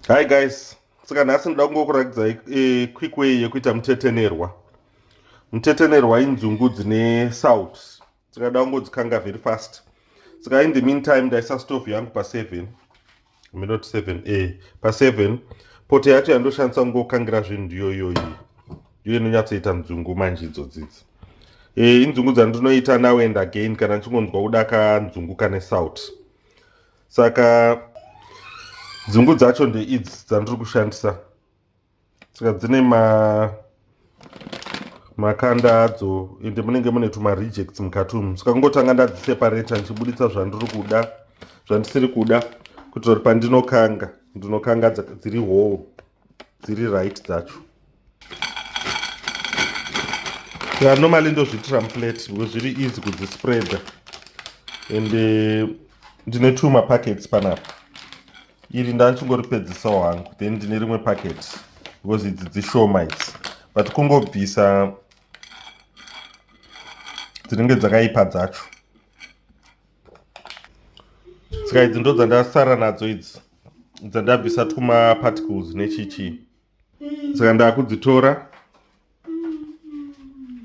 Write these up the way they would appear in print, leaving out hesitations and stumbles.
Hi guys, saka nhasi ndoda kungokurakidza quick way yekuita mutetenerwa. Mutetenerwa inzungu dzine salt, tikada kungodzikanga very fast. Saka in the meantime ndaisa stove yangu pa7 minute 7 pa7. Poto yacho yandoshandisa kungokangira zvinhu ndiyo iyoyi, ndiyo inonyatsoita nzungu manje idzodzidzi. Inzungu dzandinoita now and again kana ndichingonzwa kuda kanzungu kane salt. Saka nzungu dzacho ndeidzi dzandiri kushandisa. Saka dzine makanda adzo ende munenge mune tuma rejects mukati umu. Saka ngotanga ndadziseparata ndichibuditsa zvandiri kuda, zvandisiri kuda, kuitira kuti ndinokanga dziri whole, dziri right dzacho. Saka normally ndozviitira muplate because zviri easy kudzispreada. Ende ndine tuma packets panapa. Iri ndachingoripedzisawo hangu, then ndine rimwe packet because idzi dzishoma idzi, but kungobvisa dzinenge dzakaipa dzacho. Saka idzi ndo dzandasara nadzo idzi, dzandabvisa tuma particles nechichi. Saka ndakudzitora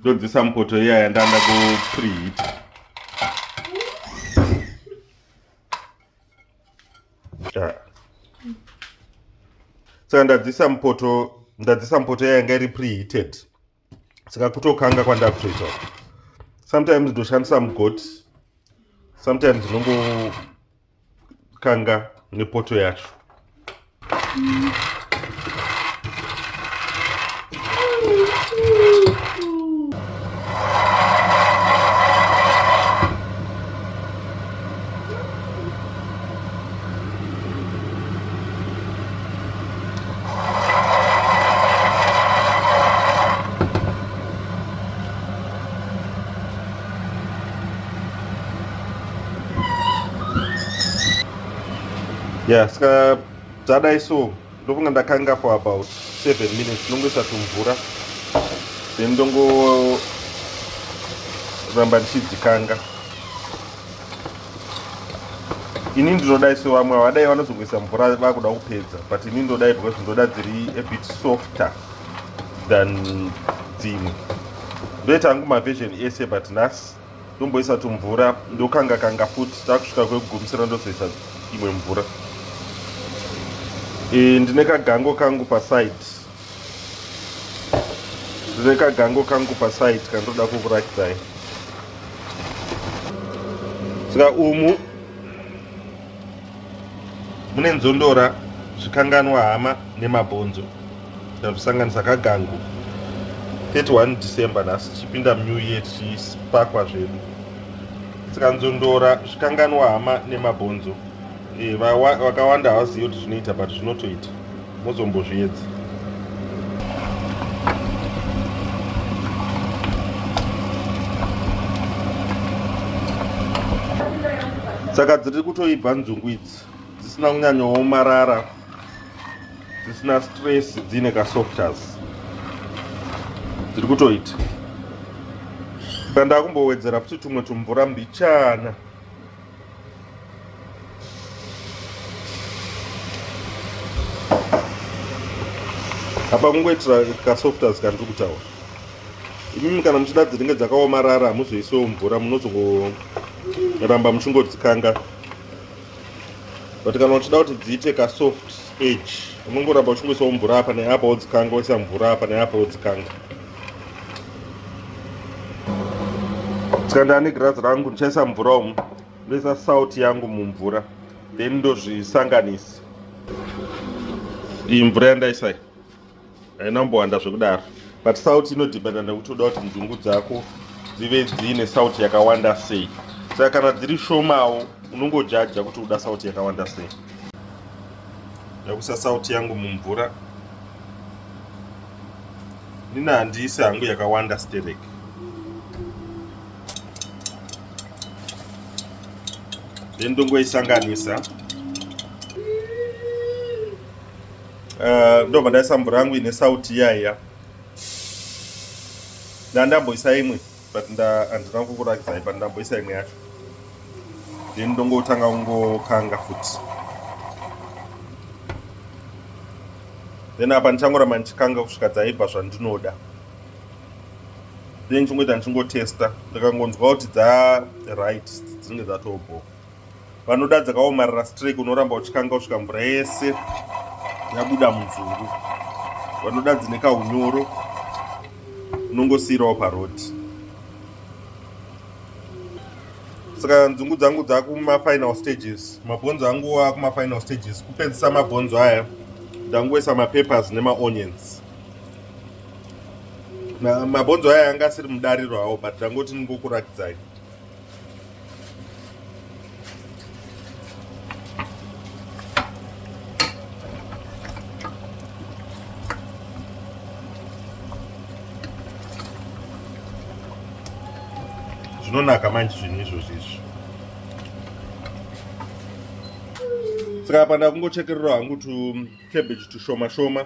ndodzisa mupoto iya yandanda kupreheat. Saka ndadzisa mupoto iya yanga iri preheated. Saka kutokanga kwandakutoita. Sometimes ndoshandisa mugoti, sometimes ndinongokanga nepoto yacho. Saka dzadai so ndofunga ndakanga for about 7 minutes. Ndongoisa tumvura, then ndongoramba ndichidzikanga. Ini ndinodai so, vamwe havadai vanozongoisa mvura vakuda kupedza, but ini ndodai because ndoda dziri a bit softer than dzimwe. Ndoita hangu maversion ese, but nhasi ndomboisa tumvura ndokanga futi. Takusvika kwekugumisira ndozoisa imwe mvura. Ndine kagango kangu paside, kandoda kukurakidzai. Saka umu mune nzondora, zvikanganwa, hama nemabhonzo. Ndazvisanganisa kagango. 31 December nhasi tichipinda new year tichipakwa zvedu. Saka nzondora, zvikanganwa, hama nemabhonzo. Vakawanda havazivi kuti zvinoita, but zvinotoita. Mozombozviedza. Saka dziri kutoibva nzungu idzi, dzisina kunyanyoomarara, dzisina stress, dzine kasofters. Dziri kutoita. Saka ndakumbowedzera futi tumwe tumvura mbichana. Apa kungoitira kasofters kandiri kutaura. Imimi kana muchida dzinenge dzakaomarara hamuzoisewo mvura, munozongoramba muchingodzikanga. But kana uchida kuti dziite kasoft edge, unongoramba uchingoisawo mvura apa neapa wodzikanga, woisa mvura apa neapa wodzikanga. Saka ndane girazi rangu, ndichaisa mvura umu, ndoisa salt yangu mumvura, then ndozvisanganisa. Iyi mvura yandaisai haina kumbowanda zvekudaro, but salt inodhibhana nekutoda kuti nzungu dzako dzive dziine salt yakawanda sei. Saka kana dziri shomawo unongojaja kuti uda salt yakawanda sei. Ndakuisa salt yangu mumvura. Nina handiisi hangu yakawanda stereki. Then ndongoisanganisa. Ndobva ndaisa mvura yangu ine salt iyaya. Ndamboisa imwe, but handina kukurakidzai, but ndamboisa imwe yacho. Then ndongotanga kungokanga futi. then apa ndichangoramba ndichikanga kusvika dzaibva zvandinoda, then ndichingoita ndichingotesta. Ndakangonzwa kuti right dzinenge dzatobho. Vanoda dzakaomarara strike unoramba uchikanga kusvika mvura yese yabuda munzungu. Vanoda dzine kaunyoro unongosiyirawo paroti. Saka nzungu dzangu dzakuma-final stages. Mabhonzo angu akuma-final stages. Kupedzisa mabhonzo aya ndangoisa mapeppers nema-onions. Mabhonzo aya anga asiri mudariro hawo, but ndangoti ndingokurakidzai. Zvinonaka manje zvinhu izvozvi. Saka apa ndakungochekerera hangu cabbage tushoma shoma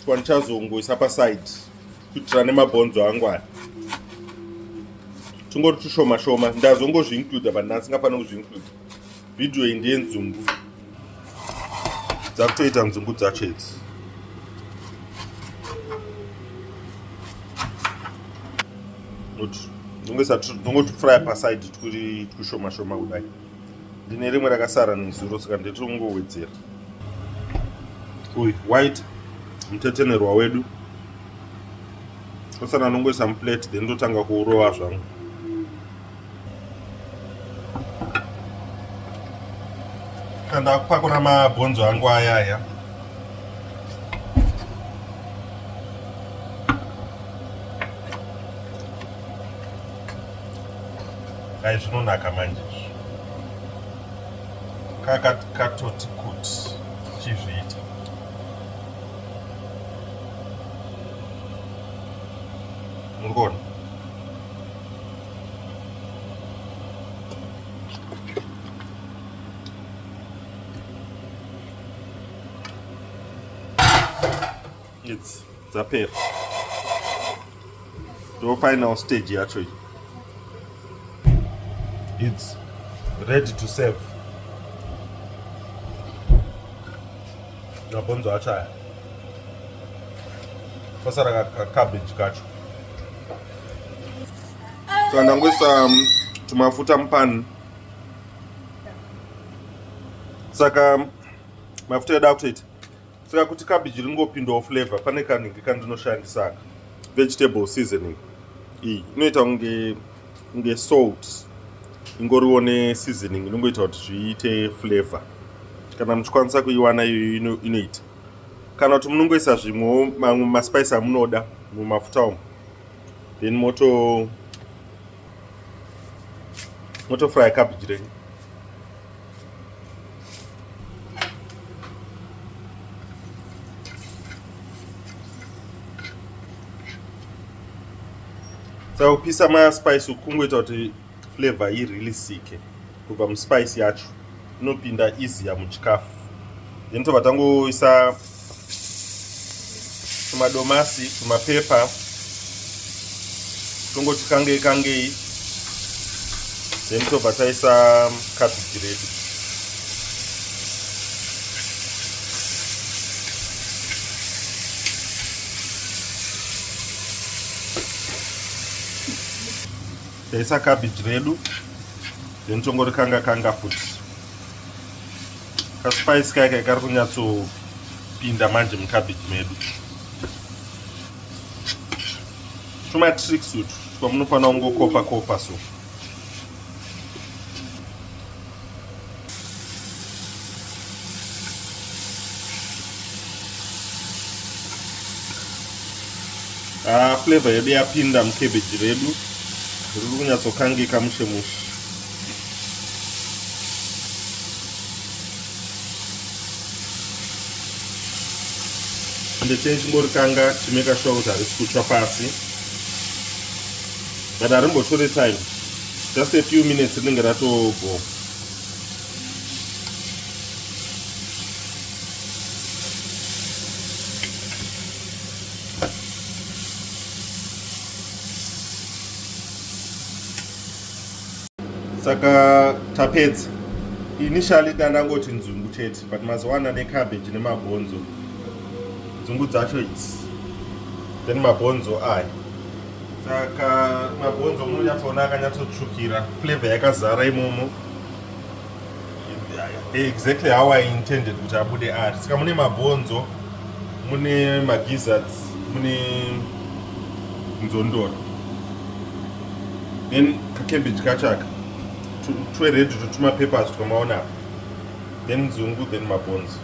twandichazongoisa paside kuitira nemabhonzo angu aya. Tungori tushoma shoma, ndazongozviincluda but ndasingafaniri kuzviincluda. Video iyi ndeyenzungu. Dzakutoita nzungu dzacho idzi. Ndongotufrya paside tukushoma shoma kudai. Ndine rimwe rakasara nezuro saka ndetingowedzera. Uyu white mutetenerwa wedu. Osana nongoisa muplate then ndotanga kuurova zvangu. Kanda kupakura mabhonzo angu ayaya. Ai zvinonaka manje. Katoti kuti chizviita. Murikuona? It's dzapera. Ndo final stage yacho. It's ready to serve. Mabhonzo acho aya. Pasara cabbage kacho. So ndangoisa tumafuta mupani. Saka mafuta eda kutoita. Saka kuti cabbage ringopindawo flavor, pane kanenge kandinoshandisa vegetable seasoning. Iyi inoita unge salt. Ingoriwo neseasoning inongoita kuti zviite flavor. Kana muchikwanisa kuiwana iyo inoita. Kana kuti munongoisa zvimwewo mamwe maspice amunoda mumafuta umu. Then motofrya cabbage renyu. Saka kupisa maspice ukungoita kuti flavor irilisike kubva muspice yacho inopinda easy muchikafu. Then tobva tangoisa tumadomasi, tumapepa, tongoti kangei. Then tobva taisa cabbage redu. Taisa cabbage redu. Then tongori kanga futi. Kaspice kake kari kunyatsopinda manje mucabbage medu. Tuma tricks utu twamunofana ungokopa so. Flavor yedu yapinda mucabbage redu. Riri kunyatsokangika mushe. Ndechingorikanga chimeka sure kuti harisi kutsva pasi. But harimbotori time. Just a few minutes rinenge ratobho. Saka tapedza. Initially ndangoti nzungu chete, but mazuva ano necabbage nemabhonzo nzungu dzacho idzi, then mabhonzo aya. Saka mabhonzo munonyatsoona akanyatsotsvukira, flavor yakazara imomo, exactly how I intended kuti abude ari. Saka mune mabhonzo, mune magizzards, mune nzondoro, then kacabbage kacho aka twered to tumapeppers twamaona apa, then nzungu, then mabhonzo.